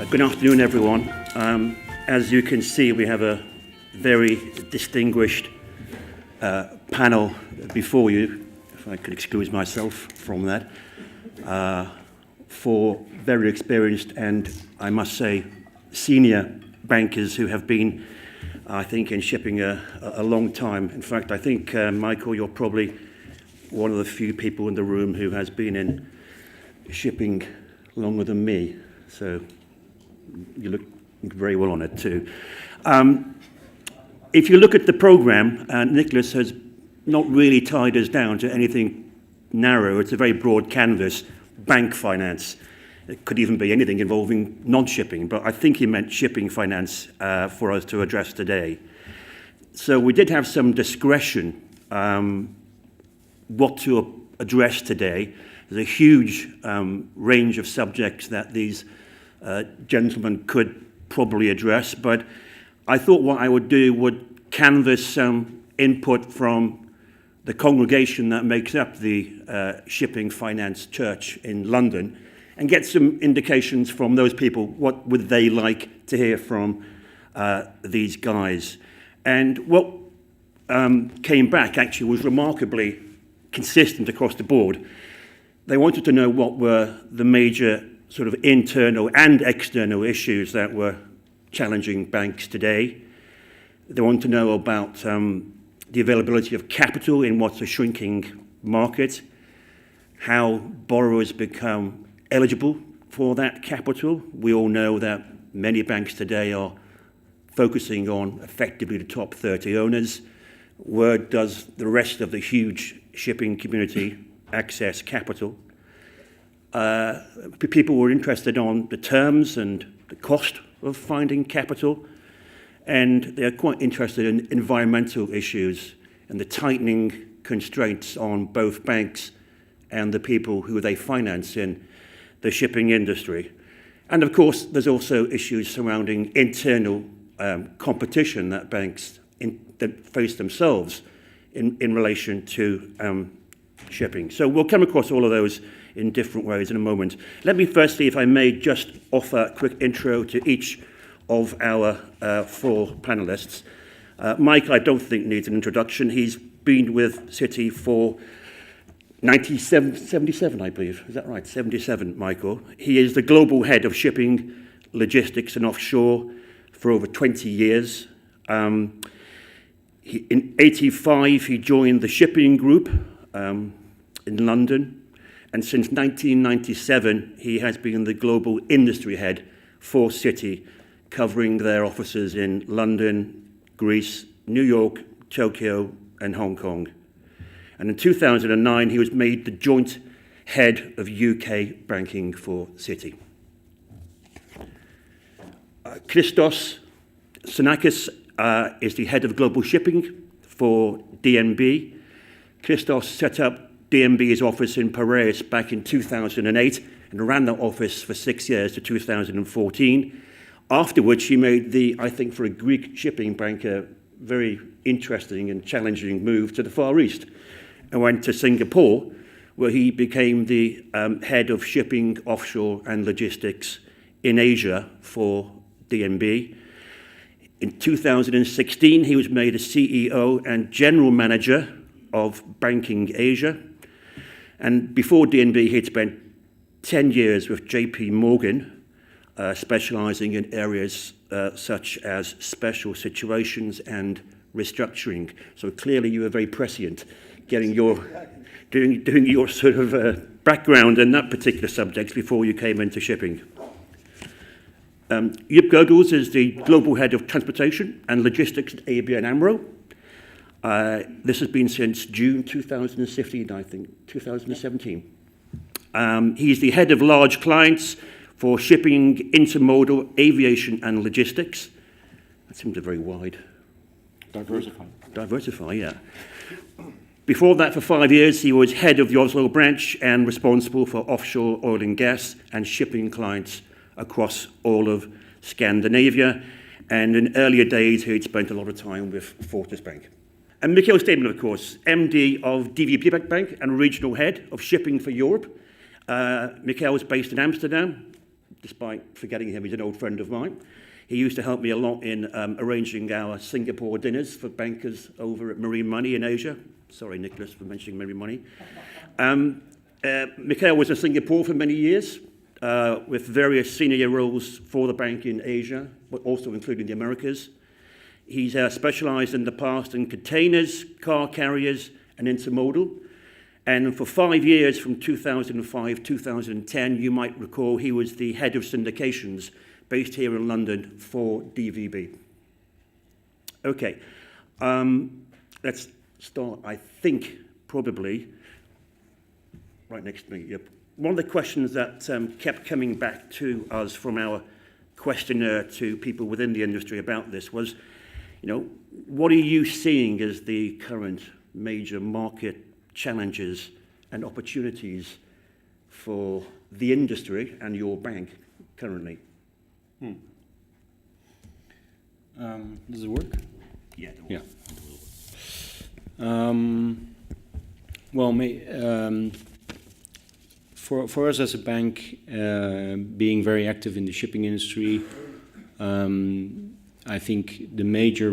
Good afternoon, everyone. As you can see, we have a very distinguished panel before you, if I could excuse myself from that, for very experienced and, I must say, senior bankers who have been, I think, in shipping a long time. In fact, I think, Michael, you're probably one of the few people in the room who has been in shipping longer than me. So you look very well on it too. If you look at the programme, Nicholas has not really tied us down to anything narrow. It's a very broad canvas, bank finance. It could even be anything involving non-shipping, but I think he meant shipping finance for us to address today. So we did have some discretion what to address today. There's a huge range of subjects that these gentlemen could probably address, but I thought what I would do would canvass some input from the congregation that makes up the Shipping Finance Church in London and get some indications from those people. What would they like to hear from these guys? And what came back actually was remarkably consistent across the board. They wanted to know what were the major sort of internal and external issues that were challenging banks today. They want to know about the availability of capital in what's a shrinking market, how borrowers become eligible for that capital. We all know that many banks today are focusing on effectively the top 30 owners. Where does the rest of the huge shipping community access capital? People were interested on the terms and the cost of finding capital, and they're quite interested in environmental issues and the tightening constraints on both banks and the people who they finance in the shipping industry. And of course, there's also issues surrounding internal competition that banks that face themselves in relation to shipping. So we'll come across all of those in different ways in a moment. Let me firstly, if I may, just offer a quick intro to each of our four panelists. Mike, I don't think needs an introduction. He's been with Citi for 77, I believe. Is that right? 77, Michael. He is the global head of shipping, logistics and offshore for over 20 years. In 85, he joined the shipping group in London. And since 1997, he has been the global industry head for Citi, covering their offices in London, Greece, New York, Tokyo, and Hong Kong. And in 2009, he was made the joint head of UK banking for Citi. Christos Tsakonas is the head of global shipping for DNB. Christos set up DNB's office in Piraeus back in 2008 and ran that office for 6 years to 2014, after which he made the, I think for a Greek shipping banker, very interesting and challenging move to the Far East and went to Singapore, where he became the head of shipping, offshore and logistics in Asia for DNB. In 2016, he was made a CEO and general manager of Banking Asia. And before DNB, he'd spent 10 years with JP Morgan, specializing in areas such as special situations and restructuring. So clearly you were very prescient getting doing your sort of background in that particular subject before you came into shipping. Joep Gorgels is the global head of transportation and logistics at ABN AMRO. This has been since June 2015, I think, 2017. He's the head of large clients for shipping, intermodal, aviation, and logistics. That seems a very wide. Diversify, yeah. Before that, for 5 years, he was head of the Oslo branch and responsible for offshore oil and gas and shipping clients across all of Scandinavia. And in earlier days, he'd spent a lot of time with Fortis Bank. And Michiel, of course, MD of DVB Bank and regional head of shipping for Europe. Michiel is based in Amsterdam, despite forgetting him, he's an old friend of mine. He used to help me a lot in arranging our Singapore dinners for bankers over at Marine Money in Asia. Sorry, Nicholas, for mentioning Marine Money. Michiel was in Singapore for many years, with various senior roles for the bank in Asia, but also including the Americas. He's specialized in the past in containers, car carriers, and intermodal. And for 5 years, from 2005 2010, you might recall he was the head of syndications based here in London for DVB. Okay, let's start, I think, probably right next to me. Yep. One of the questions that kept coming back to us from our questionnaire to people within the industry about this was, what are you seeing as the current major market challenges and opportunities for the industry and your bank currently? Does it work? Yeah. Yeah. For us as a bank, being very active in the shipping industry, I think the major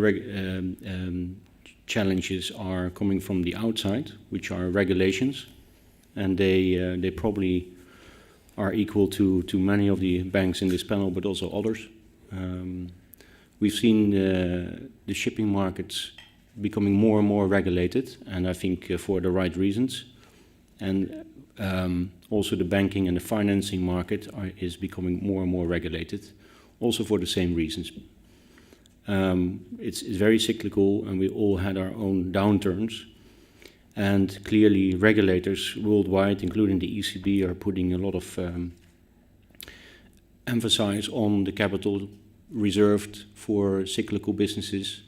challenges are coming from the outside, which are regulations, and they probably are equal to many of the banks in this panel, but also others. We've seen the shipping markets becoming more and more regulated, and I think for the right reasons. And also the banking and the financing market is becoming more and more regulated, also for the same reasons. It's very cyclical, and we all had our own downturns. And clearly regulators worldwide, including the ECB, are putting a lot of emphasis on the capital reserved for cyclical businesses,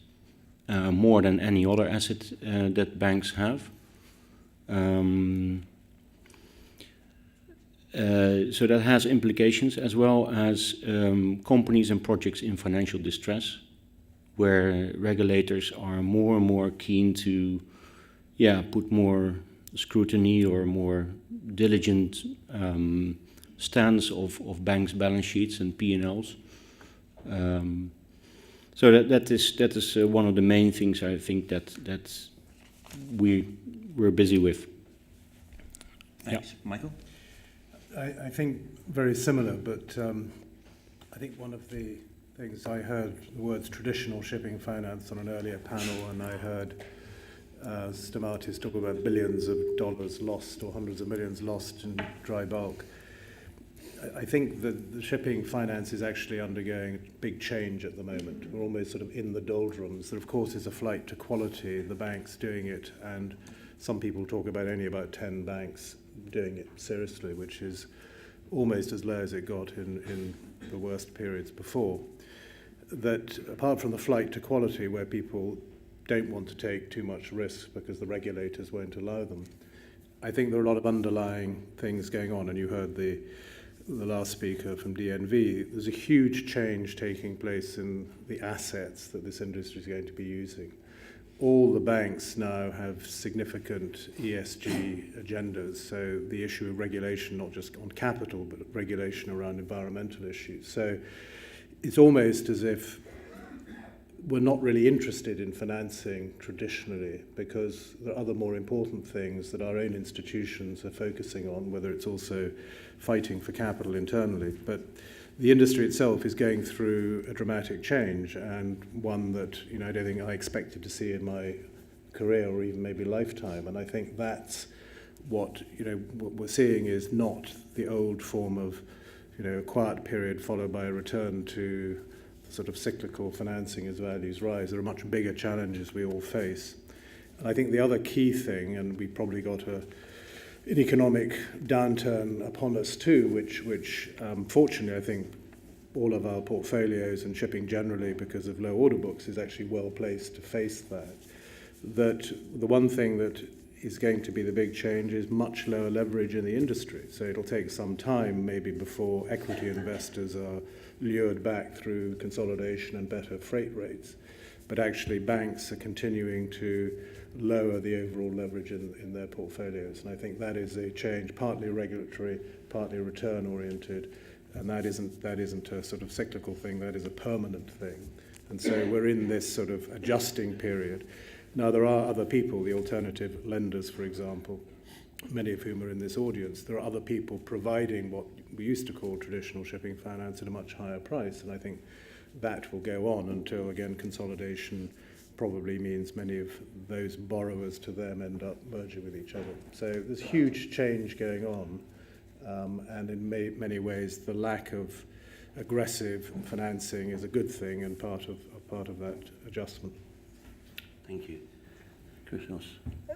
more than any other asset that banks have. So that has implications, as well as companies and projects in financial distress, where regulators are more and more keen to put more scrutiny or more diligent stance of banks' balance sheets and P&Ls. So that is one of the main things I think that we're busy with. Thanks. Yeah. Michael? I think very similar, but I think one of the things I heard the words traditional shipping finance on an earlier panel, and I heard Stamatis talk about billions of dollars lost or hundreds of millions lost in dry bulk. I think that the shipping finance is actually undergoing a big change at the moment. We're almost sort of in the doldrums. There, of course, is a flight to quality, the banks doing it, and some people talk about only about 10 banks doing it seriously, which is almost as low as it got in the worst periods before. That apart from the flight to quality, where people don't want to take too much risk because the regulators won't allow them, I think there are a lot of underlying things going on, and you heard the last speaker from DNV. There's a huge change taking place in the assets that this industry is going to be using. All the banks now have significant ESG agendas, so the issue of regulation, not just on capital, but regulation around environmental issues. So it's almost as if we're not really interested in financing traditionally, because there are other more important things that our own institutions are focusing on, whether it's also fighting for capital internally. But the industry itself is going through a dramatic change, and one that I don't think I expected to see in my career or even maybe lifetime. And I think that's what what we're seeing is not the old form of a quiet period followed by a return to sort of cyclical financing as values rise. There are much bigger challenges we all face. And I think the other key thing, and we probably got an economic downturn upon us too, which fortunately I think all of our portfolios and shipping generally, because of low order books, is actually well placed to face that. That the one thing that is going to be the big change is much lower leverage in the industry. So it'll take some time maybe before equity investors are lured back through consolidation and better freight rates. But actually banks are continuing to lower the overall leverage in their portfolios. And I think that is a change, partly regulatory, partly return-oriented, and that isn't a sort of cyclical thing, that is a permanent thing. And so we're in this sort of adjusting period. Now, there are other people, the alternative lenders, for example, many of whom are in this audience. There are other people providing what we used to call traditional shipping finance at a much higher price, and I think that will go on until, again, consolidation probably means many of those borrowers to them end up merging with each other. So there's huge change going on, and in many ways the lack of aggressive financing is a good thing and part of that adjustment. Thank you. Christos.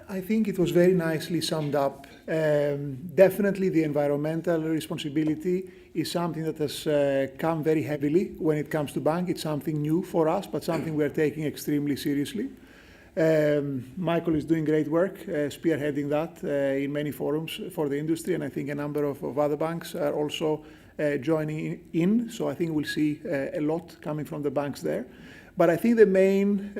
I think it was very nicely summed up. Definitely the environmental responsibility is something that has come very heavily when it comes to bank. It's something new for us, but something we're taking extremely seriously. Michael is doing great work, spearheading that in many forums for the industry, and I think a number of other banks are also joining in. So I think we'll see a lot coming from the banks there. But I think the main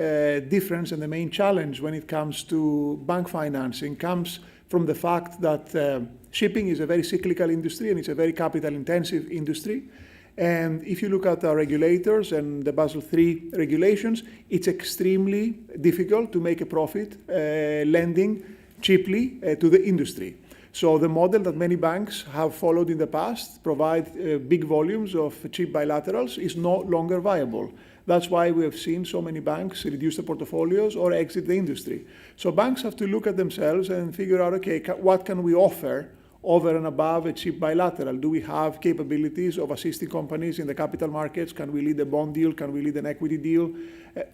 difference and the main challenge when it comes to bank financing comes from the fact that shipping is a very cyclical industry and it's a very capital-intensive industry. And if you look at our regulators and the Basel III regulations, it's extremely difficult to make a profit lending cheaply to the industry. So the model that many banks have followed in the past, provide big volumes of cheap bilaterals, is no longer viable. That's why we have seen so many banks reduce their portfolios or exit the industry. So banks have to look at themselves and figure out, okay, what can we offer over and above a cheap bilateral? Do we have capabilities of assisting companies in the capital markets? Can we lead a bond deal? Can we lead an equity deal?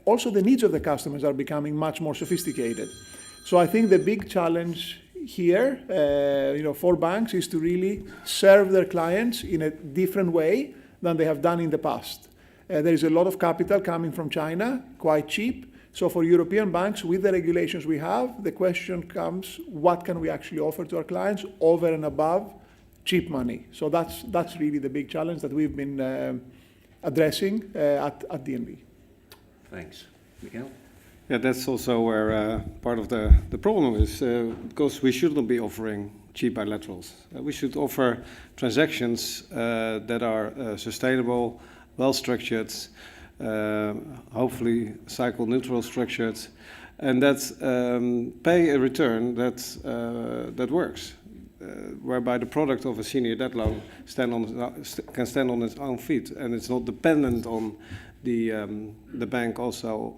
Also, the needs of the customers are becoming much more sophisticated. So I think the big challenge here, for banks is to really serve their clients in a different way than they have done in the past. There is a lot of capital coming from China, quite cheap. So for European banks, with the regulations we have, the question comes, what can we actually offer to our clients over and above cheap money? So that's really the big challenge that we've been addressing at DNB. Thanks. Michiel? Yeah, that's also where part of the problem is, because we shouldn't be offering cheap bilaterals. We should offer transactions that are sustainable, well-structured, hopefully cycle-neutral structured, and that pay a return that works, whereby the product of a senior debt loan can stand on its own feet, and it's not dependent on the bank also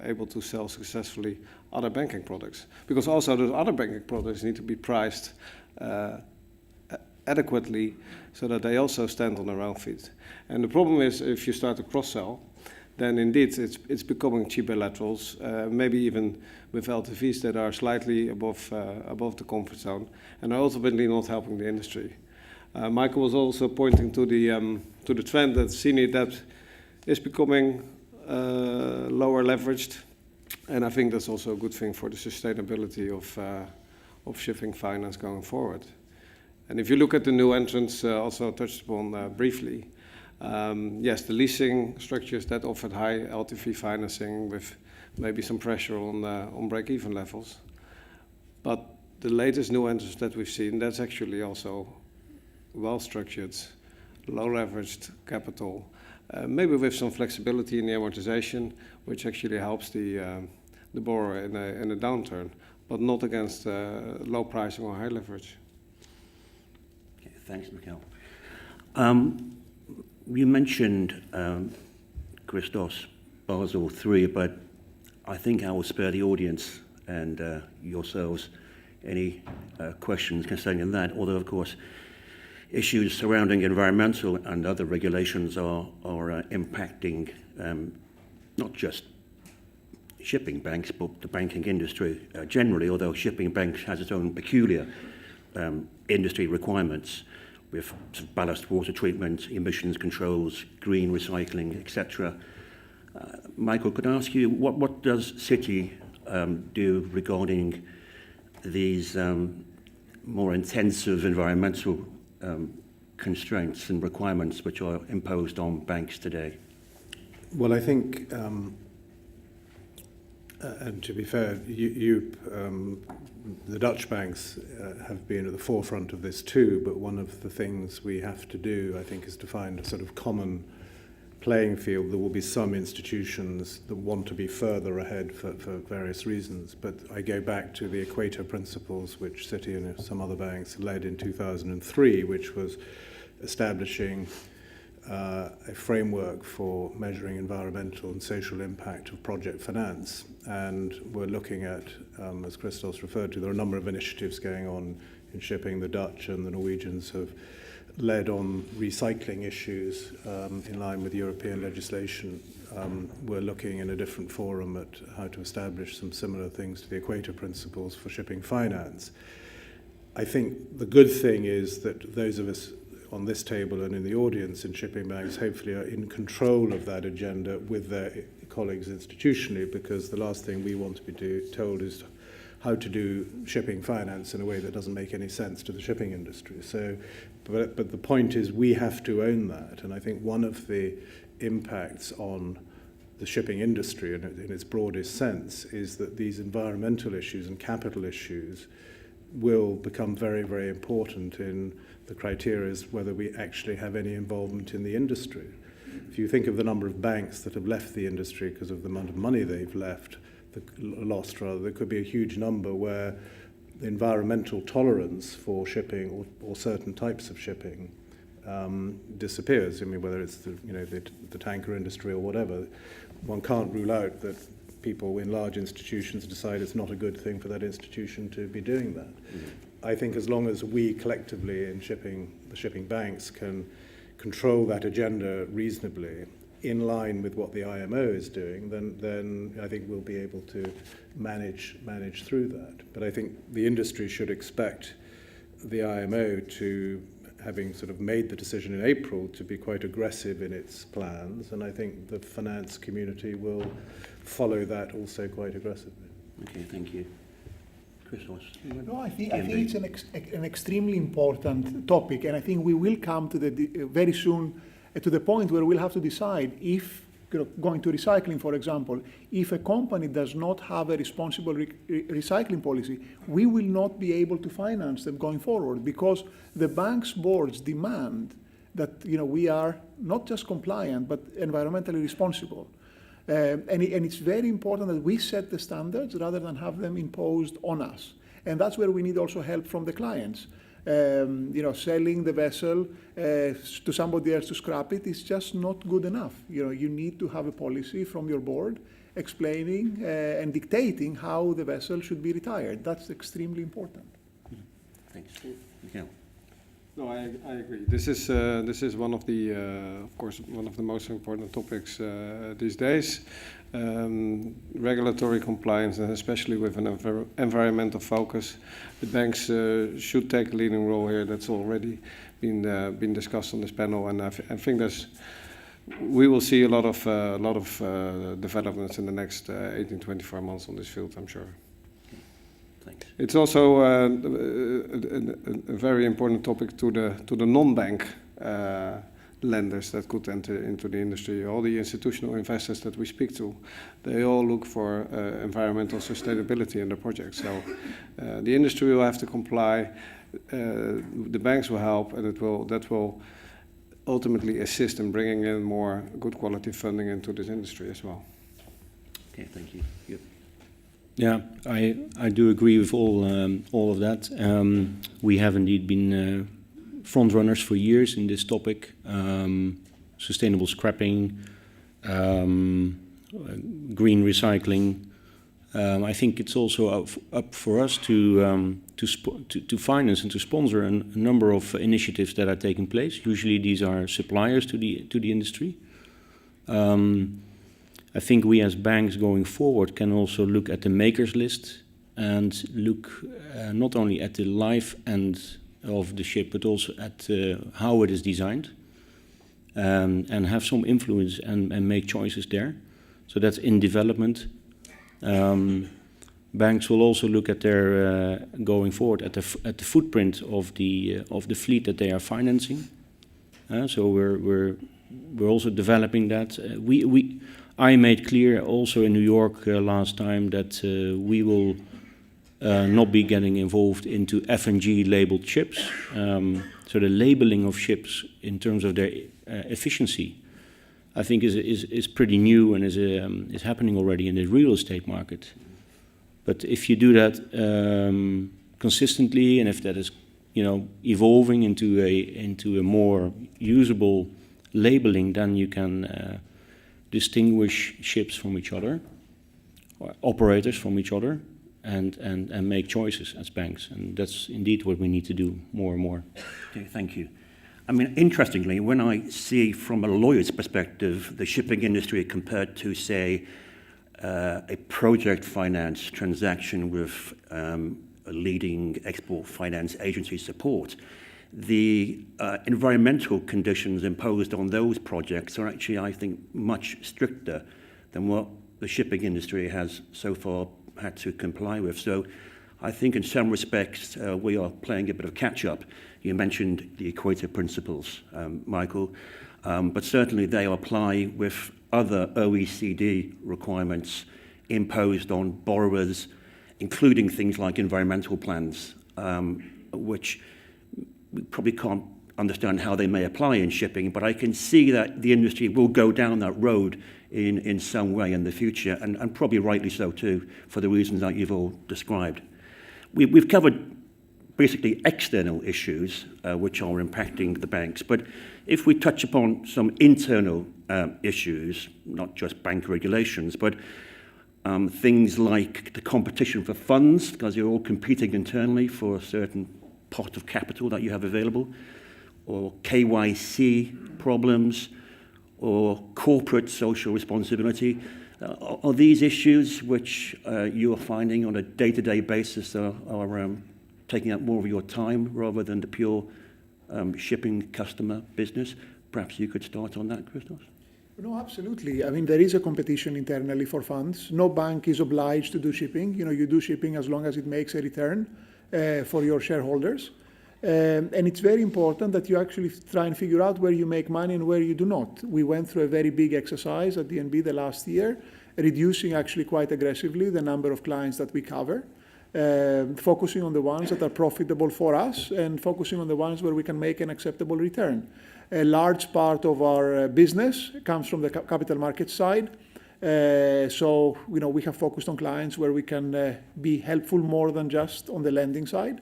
able to sell successfully other banking products, because also those other banking products need to be priced adequately so that they also stand on their own feet. And the problem is, if you start to cross-sell, then indeed it's becoming cheap bilaterals, maybe even with LTVs that are slightly above the comfort zone, and are ultimately not helping the industry. Michael was also pointing to the trend that senior debt is becoming lower leveraged, and I think that's also a good thing for the sustainability of shipping finance going forward. And if you look at the new entrants, also touched upon briefly, yes, the leasing structures that offered high LTV financing with maybe some pressure on break-even levels. But the latest new entrants that we've seen, that's actually also well-structured, low-leveraged capital, maybe with some flexibility in the amortization, which actually helps the borrower in a downturn, but not against low pricing or high leverage. Okay, thanks, Michiel. You mentioned, Christos, Basel III, but I think I will spare the audience and yourselves any questions concerning that, although, of course, issues surrounding environmental and other regulations are impacting not just shipping banks, but the banking industry generally, although shipping banks has its own peculiar industry requirements with ballast water treatment, emissions controls, green recycling, etc. Michael, could I ask you, what does Citi do regarding these more intensive environmental constraints and requirements which are imposed on banks today? Well, I think And to be fair, Joep, the Dutch banks have been at the forefront of this too, but one of the things we have to do, I think, is to find a sort of common playing field. There will be some institutions that want to be further ahead for various reasons, but I go back to the Equator Principles, which Citi and some other banks led in 2003, which was establishing a framework for measuring environmental and social impact of project finance. And we're looking at, as Christos referred to, there are a number of initiatives going on in shipping. The Dutch and the Norwegians have led on recycling issues in line with European legislation. We're looking in a different forum at how to establish some similar things to the Equator Principles for shipping finance. I think the good thing is that those of us on this table and in the audience in shipping banks hopefully are in control of that agenda with their colleagues institutionally, because the last thing we want to be told is how to do shipping finance in a way that doesn't make any sense to the shipping industry. So, but the point is we have to own that, and I think one of the impacts on the shipping industry in its broadest sense is that these environmental issues and capital issues will become very, very important in the criteria as whether we actually have any involvement in the industry. If you think of the number of banks that have left the industry because of the amount of money they've lost, rather, there could be a huge number where the environmental tolerance for shipping or certain types of shipping disappears. I mean, whether it's the tanker industry or whatever, one can't rule out that people in large institutions decide it's not a good thing for that institution to be doing that. I think as long as we collectively in the shipping banks can control that agenda reasonably in line with what the IMO is doing, then I think we'll be able to manage through that. But I think the industry should expect the IMO to, having sort of made the decision in April, to be quite aggressive in its plans, and I think the finance community will follow that also quite aggressively. Okay, thank you. Christos? No, I think it's an extremely important topic, and I think we will come to very soon to the point where we'll have to decide if, going to recycling, for example, if a company does not have a responsible recycling policy, we will not be able to finance them going forward, because the bank's boards demand that we are not just compliant but environmentally responsible. And it's very important that we set the standards rather than have them imposed on us. And that's where we need also help from the clients. Selling the vessel to somebody else to scrap it is just not good enough. You need to have a policy from your board explaining and dictating how the vessel should be retired. That's extremely important. Thanks. Michiel? No, I agree. This is one of the, of course, one of the most important topics these days. Regulatory compliance, and especially with an environmental focus, the banks should take a leading role here. That's already been discussed on this panel, and I think we will see a lot of developments in the next 18-24 months on this field, I'm sure. Thanks. It's also a very important topic to the non-bank lenders that could enter into the industry. All the institutional investors that we speak to, they all look for environmental sustainability in their projects. So the industry will have to comply, the banks will help, and that will ultimately assist in bringing in more good quality funding into this industry as well. Okay, thank you. Yep. Yeah, I do agree with all of that. We have indeed been front runners for years in this topic, sustainable scrapping, green recycling. I think it's also up for us to finance and to sponsor a number of initiatives that are taking place. Usually these are suppliers to the industry. I think we as banks going forward can also look at the makers list and look not only at the life end of the ship, but also at how it is designed, and have some influence and make choices there. So that's in development. Banks will also look at their going forward at the footprint of the fleet that they are financing. So we're also developing that. I made clear also in New York last time that we will not be getting involved into F&G labeled ships. So the labeling of ships in terms of their efficiency, I think is pretty new and is happening already in the real estate market. But if you do that consistently, and if that is, evolving into a more usable labeling, then you can distinguish ships from each other, or operators from each other, and make choices as banks. And that's indeed what we need to do more and more. Okay, thank you. I mean, interestingly, when I see from a lawyer's perspective the shipping industry compared to, say, a project finance transaction with a leading export finance agency support, the environmental conditions imposed on those projects are actually, I think, much stricter than what the shipping industry has so far had to comply with. So I think in some respects we are playing a bit of catch-up. You mentioned the Equator Principles, Michiel, but certainly they apply with other OECD requirements imposed on borrowers, including things like environmental plans, which we probably can't understand how they may apply in shipping, but I can see that the industry will go down that road in some way in the future, and probably rightly so too, for the reasons that you've all described. We've covered basically external issues which are impacting the banks, but if we touch upon some internal issues, not just bank regulations, but things like the competition for funds, because you're all competing internally for a certain pot of capital that you have available, or KYC problems, or corporate social responsibility. Are these issues which you are finding on a day-to-day basis are taking up more of your time rather than the pure shipping customer business? Perhaps you could start on that, Christos. No, absolutely. I mean, there is a competition internally for funds. No bank is obliged to do shipping. You do shipping as long as it makes a return for your shareholders. And it's very important that you actually try and figure out where you make money and where you do not. We went through a very big exercise at DNB the last year, reducing actually quite aggressively the number of clients that we cover, focusing on the ones that are profitable for us and focusing on the ones where we can make an acceptable return. A large part of our business comes from the capital market side. So we have focused on clients where we can be helpful more than just on the lending side.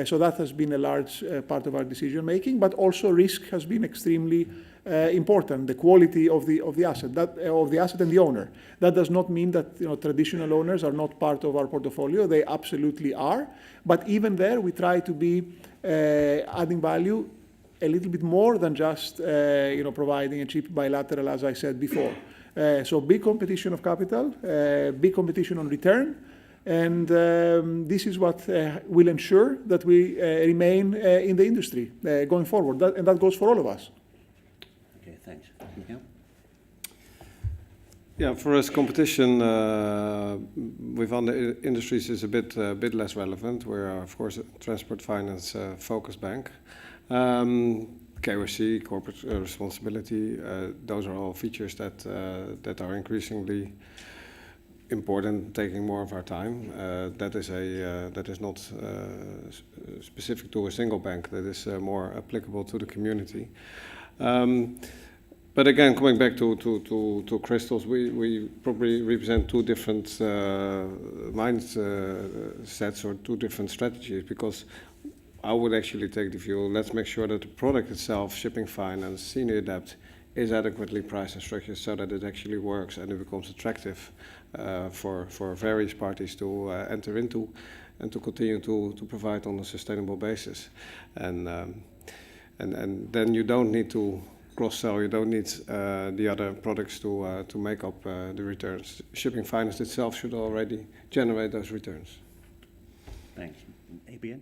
So that has been a large part of our decision making, but also risk has been extremely important. The quality of the asset, of the asset and the owner. That does not mean that traditional owners are not part of our portfolio. They absolutely are. But even there, we try to be adding value a little bit more than just providing a cheap bilateral, as I said before. So big competition of capital, big competition on return. And this is what will ensure that we remain in the industry going forward. And that goes for all of us. Okay, thanks. Michiel? Yeah, for us, competition with other industries is a bit less relevant. We're, of course, a transport finance focused bank. KYC, corporate responsibility, those are all features that are increasingly important, taking more of our time. That is not specific to a single bank. That is more applicable to the community. But again, coming back to Christos, we probably represent two different mindsets or two different strategies, because I would actually take the view, let's make sure that the product itself, shipping finance, senior debt, is adequately priced and structured so that it actually works and it becomes attractive for various parties to enter into and to continue to provide on a sustainable basis. And then you don't need to cross-sell, you don't need the other products to make up the returns. Shipping finance itself should already generate those returns. Thanks. ABN?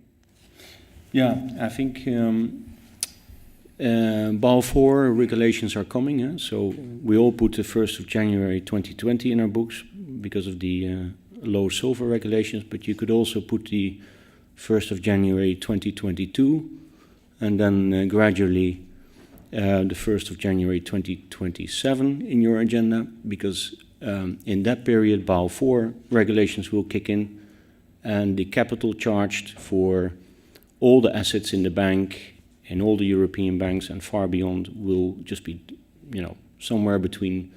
Yeah, I think Basel IV regulations are coming. So we all put the 1st of January 2020 in our books because of the low sulfur regulations, but you could also put the 1st of January 2022 and then gradually the 1st of January 2027 in your agenda, because in that period, Basel IV regulations will kick in, and the capital charged for all the assets in the bank, in all the European banks and far beyond, will just be, somewhere between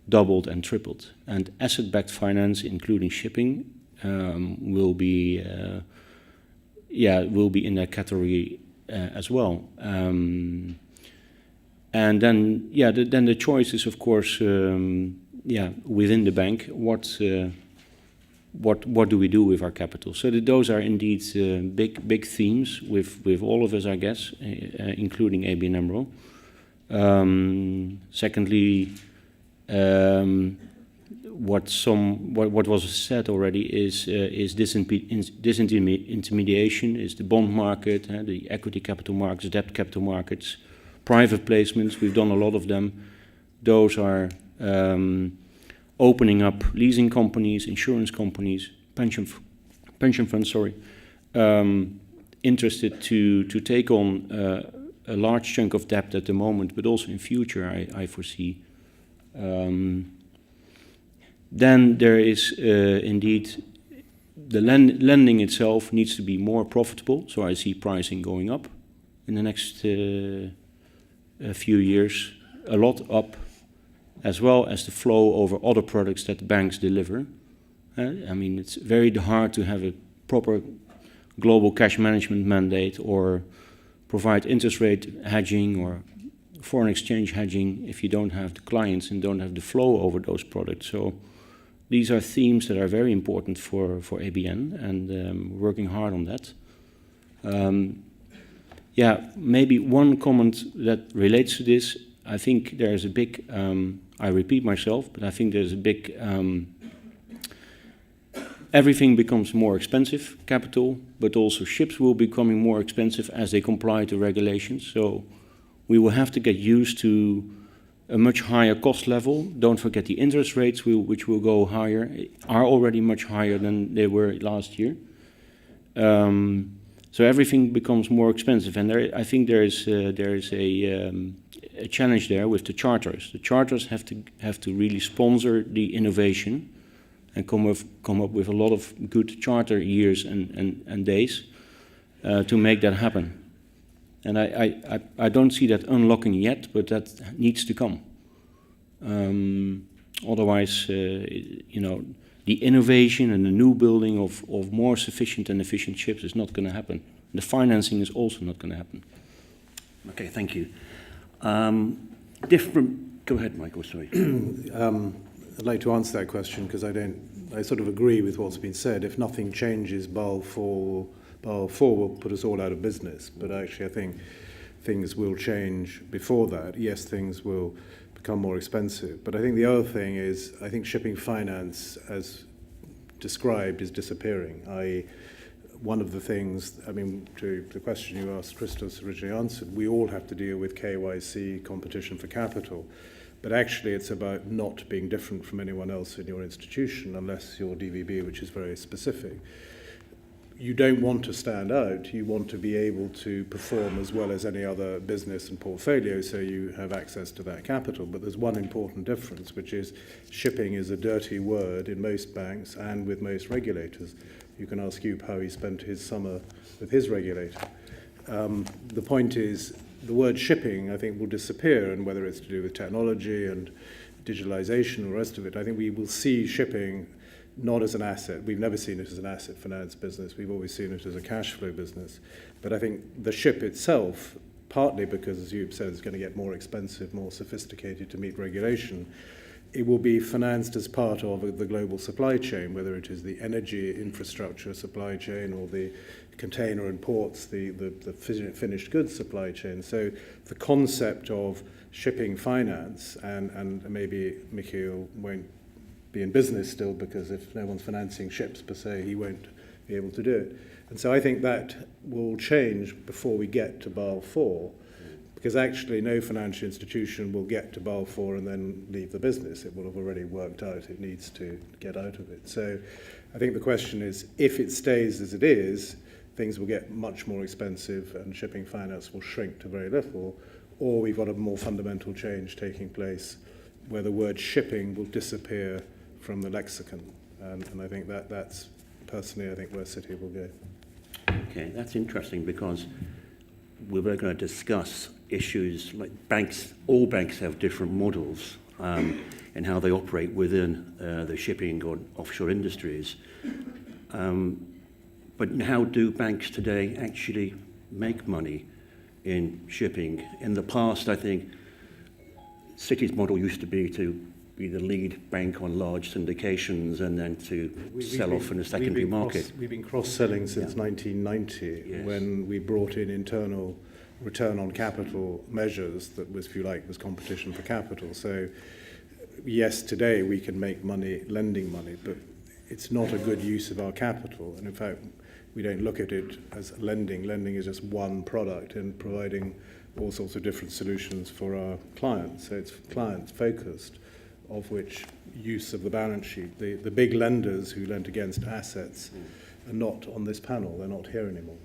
doubled and tripled. And asset-backed finance, including shipping, will be in that category as well. And then the choice is, of course, within the bank, what do we do with our capital? So those are indeed big themes with all of us, I guess, including ABN AMRO. Secondly, what was said already is disintermediation, is the bond market, the equity capital markets, debt capital markets, private placements. We've done a lot of them. Those are opening up leasing companies, insurance companies, pension funds, interested to take on a large chunk of debt at the moment, but also in future, I foresee. Then there is indeed the lending itself needs to be more profitable, so I see pricing going up in the next few years, a lot up, as well as the flow over other products that the banks deliver. It's very hard to have a proper global cash management mandate or provide interest rate hedging or foreign exchange hedging if you don't have the clients and don't have the flow over those products. So these are themes that are very important for ABN, and working hard on that. Maybe one comment that relates to this. I think there is a big, I repeat myself, but I think there's a big, everything becomes more expensive, capital, but also ships will be becoming more expensive as they comply to regulations. So we will have to get used to a much higher cost level. Don't forget the interest rates, which will go higher, are already much higher than they were last year. So everything becomes more expensive, and I think there is a challenge there with the charters. The charters have to really sponsor the innovation and come up with a lot of good charter years and days to make that happen. And I don't see that unlocking yet, but that needs to come. Otherwise, the innovation and the new building of more sufficient and efficient ships is not going to happen. The financing is also not going to happen. Okay, thank you. Go ahead, Michael, sorry. I'd like to answer that question because I sort of agree with what's been said. If nothing changes, Basel IV will put us all out of business. But actually, I think things will change before that. Yes, things will become more expensive. But I think the other thing is, I think shipping finance, as described, is disappearing. One of the things, to the question you asked, Christos originally answered, we all have to deal with KYC, competition for capital. But actually, it's about not being different from anyone else in your institution, unless you're DVB, which is very specific. You don't want to stand out. You want to be able to perform as well as any other business and portfolio, so you have access to that capital. But there's one important difference, which is shipping is a dirty word in most banks and with most regulators. You can ask Joep how he spent his summer with his regulator. The point is, the word shipping, I think, will disappear, and whether it's to do with technology and digitalization and the rest of it, I think we will see shipping not as an asset. We've never seen it as an asset finance business. We've always seen it as a cash flow business. But I think the ship itself, partly because, as Joep said, it's going to get more expensive, more sophisticated to meet regulation, it will be financed as part of the global supply chain, whether it is the energy infrastructure supply chain or the container and ports, the finished goods supply chain. So the concept of shipping finance, and maybe Michiel won't be in business still, because if no one's financing ships per se, he won't be able to do it. And so I think that will change before we get to Basel IV, because actually no financial institution will get to Basel IV and then leave the business. It will have already worked out. It needs to get out of it. So I think the question is, if it stays as it is, things will get much more expensive and shipping finance will shrink to very little, or we've got a more fundamental change taking place where the word shipping will disappear from the lexicon. And I think that's personally, I think, where Citi will go. Okay, that's interesting because we were going to discuss issues like banks. All banks have different models and how they operate within the shipping or offshore industries. But how do banks today actually make money in shipping? In the past, I think Citi's model used to be to be the lead bank on large syndications and then to sell off in the secondary market. We've been cross-selling since 1990, Yes. when we brought in internal return on capital measures that was, if you like, was competition for capital. So yes, today we can make money lending money, but it's not a good use of our capital. And in fact, we don't look at it as lending. Lending is just one product in providing all sorts of different solutions for our clients. So it's client-focused, of which use of the balance sheet. The big lenders who lent against assets are not on this panel. They're not here anymore.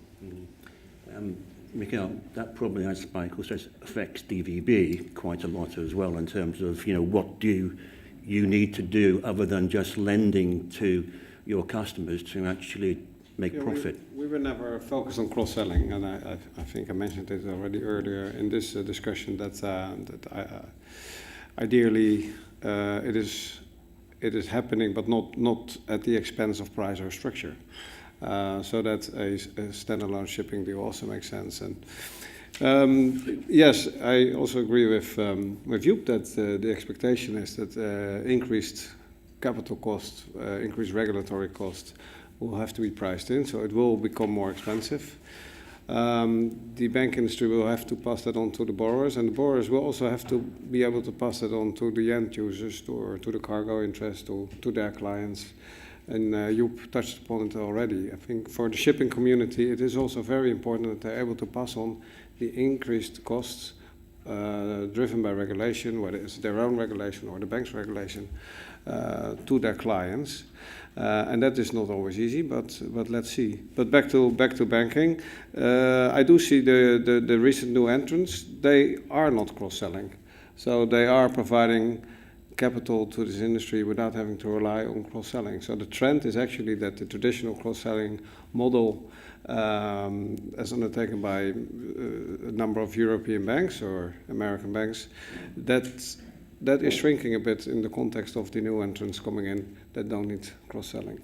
Michiel, that probably, as Spike also says, affects DVB quite a lot as well in terms of, what do you need to do other than just lending to your customers to actually make profit? We were never focused on cross-selling, and I think I mentioned it already earlier in this discussion that ideally it is happening, but not at the expense of price or structure. So that a standalone shipping deal also makes sense. And yes, I also agree with Joep that the expectation is that increased capital cost, increased regulatory cost will have to be priced in, so it will become more expensive. The bank industry will have to pass that on to the borrowers, and the borrowers will also have to be able to pass it on to the end users, or to the cargo interest, or to their clients. And Joep touched upon it already. I think for the shipping community, it is also very important that they're able to pass on the increased costs driven by regulation, whether it's their own regulation or the bank's regulation, to their clients. And that is not always easy, but let's see. But back to banking, I do see the recent new entrants. They are not cross-selling, so they are providing capital to this industry without having to rely on cross-selling. So the trend is actually that the traditional cross-selling model, as undertaken by a number of European banks or American banks, that is shrinking a bit in the context of the new entrants coming in that don't need cross-selling.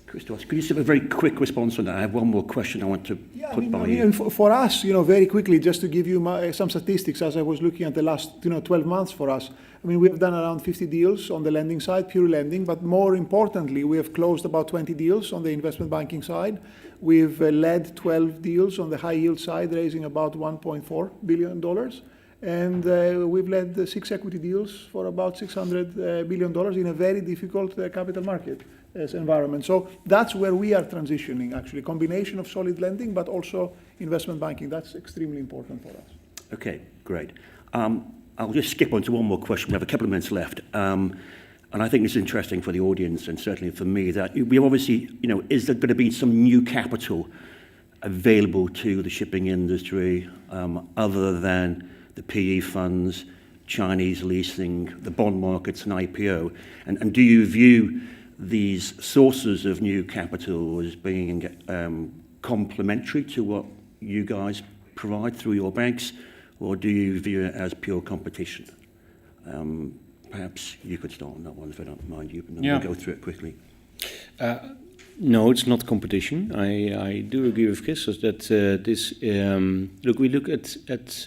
Christos, could you give a very quick response on that? I have one more question I want to put by you. And for us, very quickly, just to give you some statistics, as I was looking at the last 12 months for us, we have done around 50 deals on the lending side, pure lending, but more importantly, we have closed about 20 deals on the investment banking side. We've led 12 deals on the high yield side, raising about $1.4 billion. And we've led 6 equity deals for about $600 billion in a very difficult capital market environment. So that's where we are transitioning, actually, combination of solid lending, but also investment banking. That's extremely important for us. Okay, great. I'll just skip on to one more question. We have a couple of minutes left. And I think it's interesting for the audience and certainly for me that we obviously, is there going to be some new capital available to the shipping industry other than the PE funds, Chinese leasing, the bond markets and IPO? And do you view these sources of new capital as being complementary to what you guys provide through your banks, or do you view it as pure competition? Perhaps you could start on that one if I don't mind you, and then we'll go through it quickly. No, it's not competition. I do agree with Christos that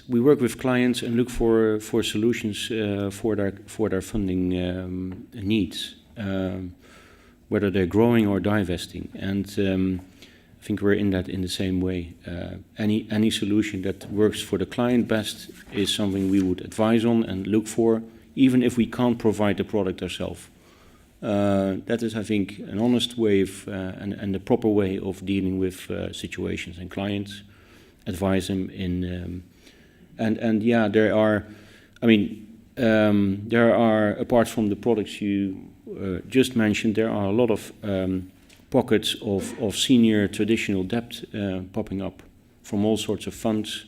we work with clients and look for solutions for their funding needs, whether they're growing or divesting. And I think we're in the same way. Any solution that works for the client best is something we would advise on and look for, even if we can't provide the product ourselves. That is, I think, an honest way of, and the proper way of dealing with situations and clients. Advise them in, there are, apart from the products you just mentioned, there are a lot of pockets of senior traditional debt popping up from all sorts of funds,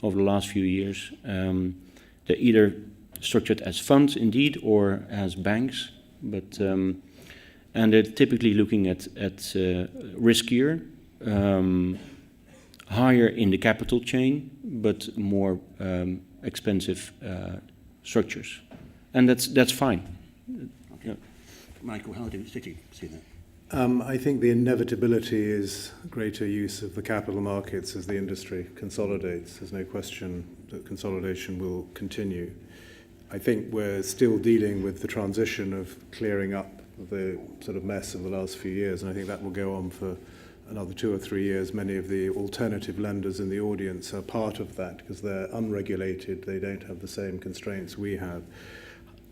over the last few years. They're either structured as funds indeed or as banks, but and they're typically looking at riskier, higher in the capital chain, but more expensive structures, and that's fine. Okay. Michael, how do Citi see that? I think the inevitability is greater use of the capital markets as the industry consolidates. There's no question that consolidation will continue. I think we're still dealing with the transition of clearing up the sort of mess of the last few years, and I think that will go on for another 2 or 3 years. Many of the alternative lenders in the audience are part of that because they're unregulated. They don't have the same constraints we have.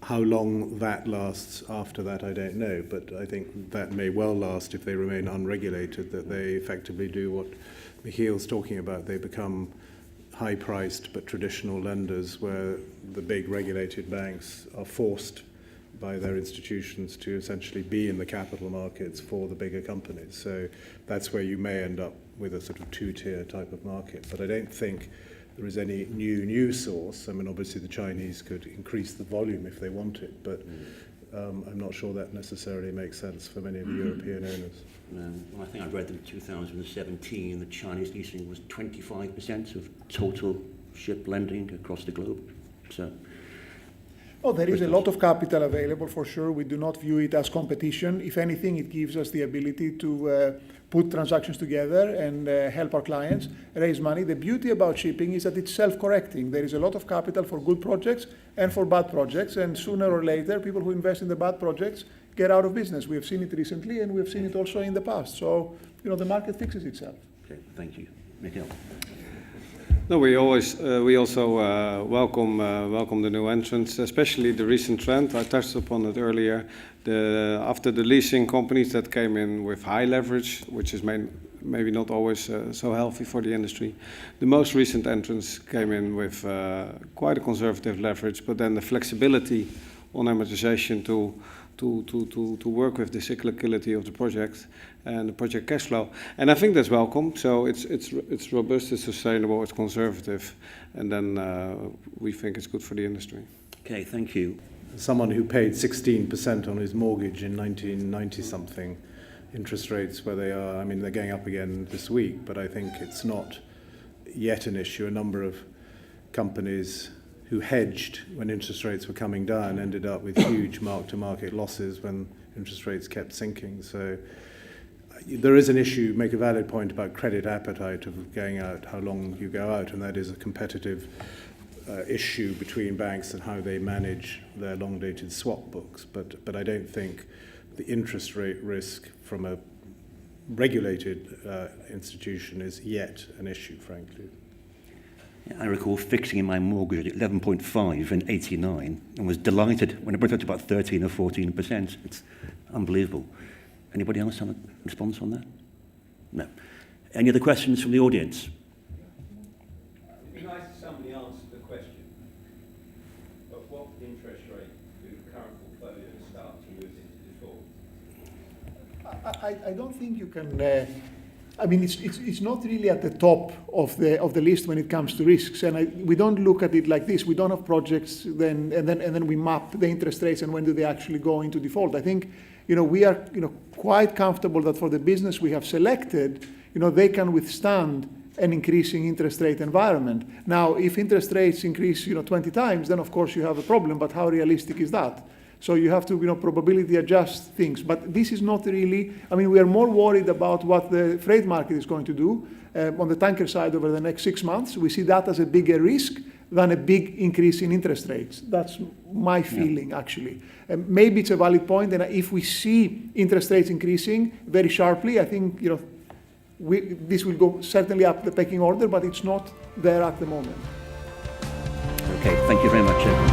How long that lasts after that, I don't know, but I think that may well last if they remain unregulated, that they effectively do what Michiel's talking about. They become high-priced but traditional lenders where the big regulated banks are forced by their institutions to essentially be in the capital markets for the bigger companies. So that's where you may end up with a sort of two-tier type of market. But I don't think there is any new source. I mean, obviously the Chinese could increase the volume if they want it, but I'm not sure that necessarily makes sense for many of the European owners. Well, I think I read that in 2017 the Chinese leasing was 25% of total ship lending across the globe. So, there is a lot of capital available for sure. We do not view it as competition. If anything, it gives us the ability to put transactions together and help our clients raise money. The beauty about shipping is that it's self-correcting. There is a lot of capital for good projects and for bad projects, and sooner or later, people who invest in the bad projects get out of business. We have seen it recently, and we have seen it also in the past. So, the market fixes itself. okay, thank you. Michiel. No, we also welcome the new entrants, especially the recent trend. I touched upon it earlier. After the leasing companies that came in with high leverage, which is maybe not always so healthy for the industry, the most recent entrants came in with quite a conservative leverage, but then the flexibility on amortization to work with the cyclicality of the project and the project cash flow. And I think that's welcome. So it's robust, it's sustainable, it's conservative, and then we think it's good for the industry. Okay, thank you. Someone who paid 16% on his mortgage in 1990-something, interest rates where they are, I mean, they're going up again this week, but I think it's not yet an issue. A number of companies who hedged when interest rates were coming down ended up with huge mark-to-market losses when interest rates kept sinking. So there is an issue, make a valid point about credit appetite of going out, how long you go out, and that is a competitive issue between banks and how they manage their long-dated swap books. But I don't think the interest rate risk from a regulated institution is yet an issue, frankly. I recall fixing in my mortgage at 11.5 in '89 and was delighted when it went up to about 13 or 14%. It's unbelievable. Anybody else have a response on that? No. Any other questions from the audience? It'd be nice if somebody answered the question of what interest rate do current portfolios start to move into default? I don't think you can. I mean, it's not really at the top of the list when it comes to risks, and we don't look at it like this. We don't have projects and then we map the interest rates and when do they actually go into default. I think we are quite comfortable that for the business we have selected, they can withstand an increasing interest rate environment. Now, if interest rates increase 20 times, then of course you have a problem. But how realistic is that? So you have to, probability adjust things. But this is not really, I mean, we are more worried about what the freight market is going to do on the tanker side over the next 6 months. We see that as a bigger risk than a big increase in interest rates. That's my feeling, actually. Maybe it's a valid point, and if we see interest rates increasing very sharply, I think, this will go certainly up the pecking order, but it's not there at the moment. Okay, thank you very much, everyone.